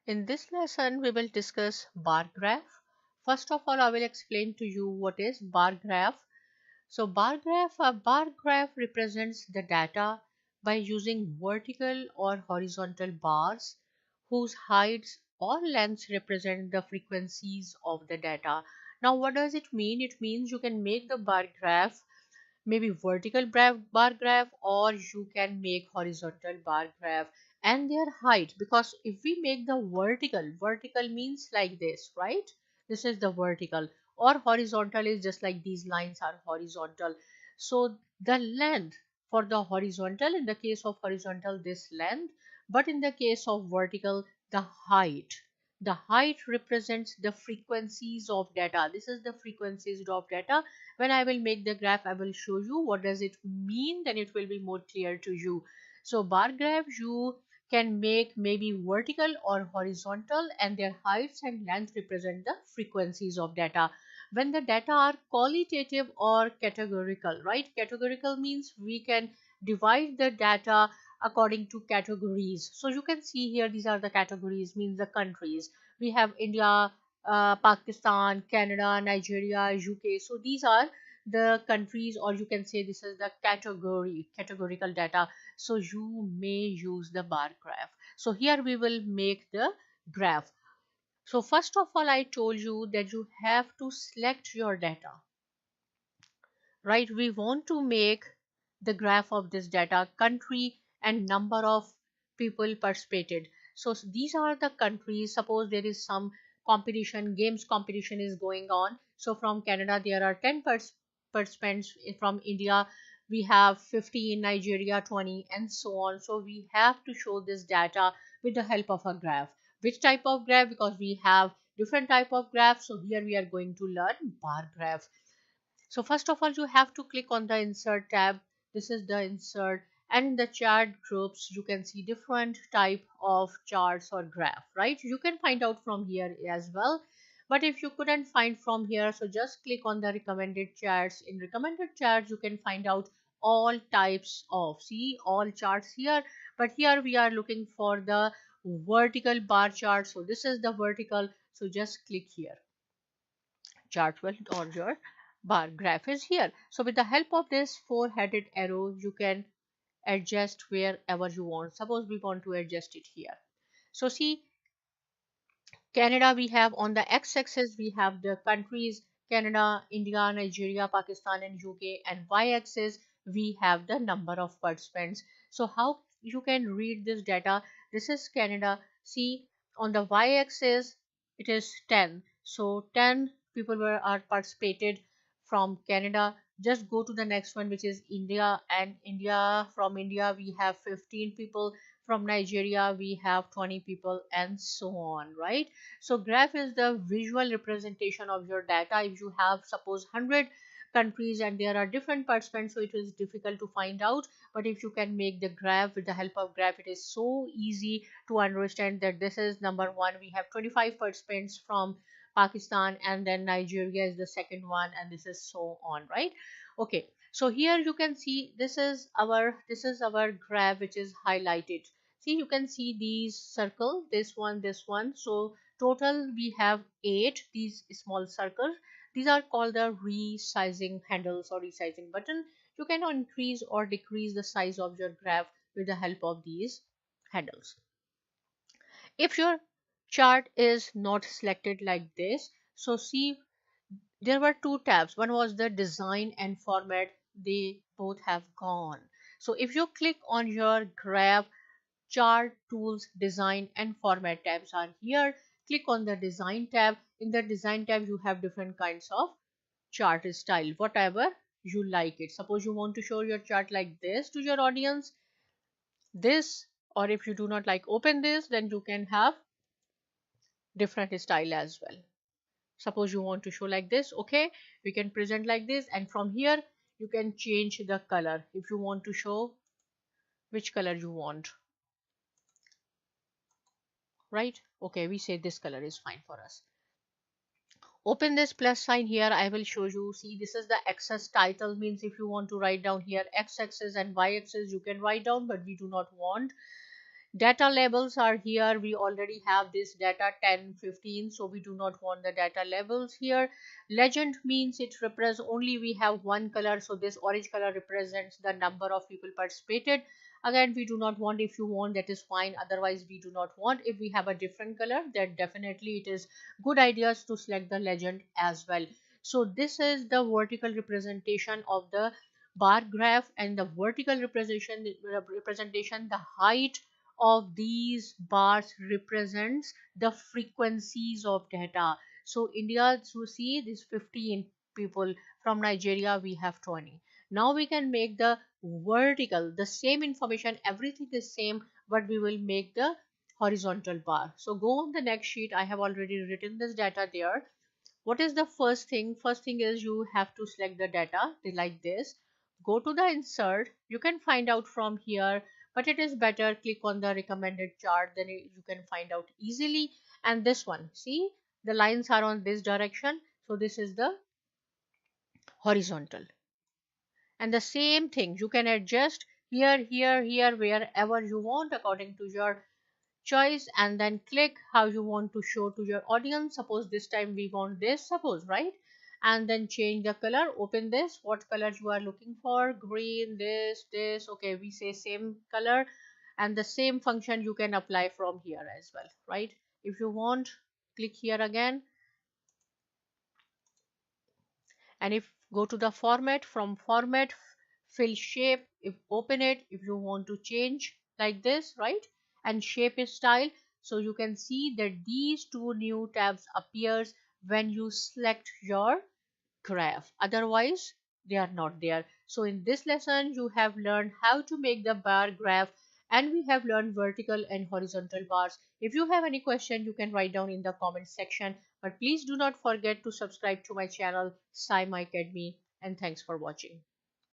In this lesson, we will discuss bar graph. First of all, I will explain to you what is bar graph. So a bar graph represents the data by using vertical or horizontal bars whose heights or lengths represent the frequencies of the data. Now, what does it mean? It means you can make the bar graph maybe vertical bar graph, or you can make horizontal bar graph and their height, because if we make the vertical means like this, right? This is the vertical, or horizontal is just like these lines are horizontal. So the length for the horizontal, in the case of horizontal this length, but in the case of vertical the height represents the frequencies of data. This is the frequencies of data. When I will make the graph, I will show you what does it mean, then it will be more clear to you. So bar graph you can make maybe vertical or horizontal, and their heights and length represent the frequencies of data. When the data are qualitative or categorical, right? Categorical means we can divide the data according to categories. So you can see here, these are the categories, means the countries. We have India, Pakistan, Canada, Nigeria, UK. So these are the countries, or you can say this is the categorical data. So you may use the bar graph. So here we will make the graph. So first of all, I told you that you have to select your data, right? We want to make the graph of this data, country and number of people participated. So these are the countries. Suppose there is some competition, games competition is going on. So from Canada there are 10 participants. From India we have 50, in Nigeria 20, and so on. So we have to show this data with the help of a graph. Which type of graph? Because we have different type of graphs, so here we are going to learn bar graph. So first of all, you have to click on the insert tab. This is the insert, and in the chart groups you can see different type of charts or graph, right? You can find out from here as well, but if you couldn't find from here, so just click on the recommended charts. In recommended charts you can find out all types of, see, all charts here, but here we are looking for the vertical bar chart. So this is the vertical, so just click here. Chart will, or your bar graph is here. So with the help of this four-headed arrow, you can adjust wherever you want. Suppose we want to adjust it here. So see, Canada, we have on the x-axis we have the countries Canada, India, Nigeria, Pakistan and UK, and y-axis we have the number of participants. So how you can read this data? This is Canada. See, on the y-axis it is 10. So 10 people are participated from Canada. Just go to the next one, which is India, and from India we have 15 people, from Nigeria we have 20 people, and so on, right? So graph is the visual representation of your data. If you have suppose 100 countries and there are different participants, so it is difficult to find out. But if you can make the graph with the help of graph, it is so easy to understand that this is number one, we have 25 participants from Pakistan, and then Nigeria is the second one, and this is so on, right? Okay, so here you can see this is our graph which is highlighted. See, you can see these circle, this one. So total we have 8 these small circles. These are called the resizing handles or resizing button. You can increase or decrease the size of your graph with the help of these handles. If your chart is not selected like this, so see, there were two tabs. One was the design and format. They both have gone. So if you click on your graph, chart tools, design and format tabs are here. Click on the design tab. In the design tab you have different kinds of chart style, whatever you like it. Suppose you want to show your chart like this to your audience, this, or if you do not like open this, then you can have different style as well. Suppose you want to show like this, okay, we can present like this, and from here you can change the color if you want to show which color you want, right? Okay, we say this color is fine for us. Open this plus sign here. I will show you. See, this is the axis title, means if you want to write down here x-axis and y-axis, you can write down, but we do not want. Data labels are here. We already have this data 10, 15, so we do not want the data labels here. Legend means it represents only we have one color, so this orange color represents the number of people participated. Again, we do not want. If you want, that is fine, otherwise we do not want. If we have a different color, then definitely it is good ideas to select the legend as well. So this is the vertical representation of the bar graph, and the vertical representation, the height of these bars represents the frequencies of data. So India, to see this 15 people, from Nigeria we have 20. Now we can make the vertical, the same information, everything is same, but we will make the horizontal bar. So go on the next sheet. I have already written this data there. What is the first thing? First thing is you have to select the data like this. Go to the insert. You can find out from here, but it is better click on the recommended chart, then you can find out easily. And this one, see, the lines are on this direction, so this is the horizontal. And the same thing, you can adjust here, here, here, wherever you want according to your choice, and then click how you want to show to your audience. Suppose this time we want this, suppose, right? And then change the color. Open this, what color you are looking for, green, this, okay, we say same color. And the same function you can apply from here as well, right? If you want, click here again, and if go to the format, from format, fill shape, if open it, if you want to change like this, right? And shape is style. So you can see that these two new tabs appears when you select your graph, otherwise they are not there. So in this lesson you have learned how to make the bar graph, and we have learned vertical and horizontal bars. If you have any question, you can write down in the comment section, but please do not forget to subscribe to my channel, Sai My Academy, and thanks for watching.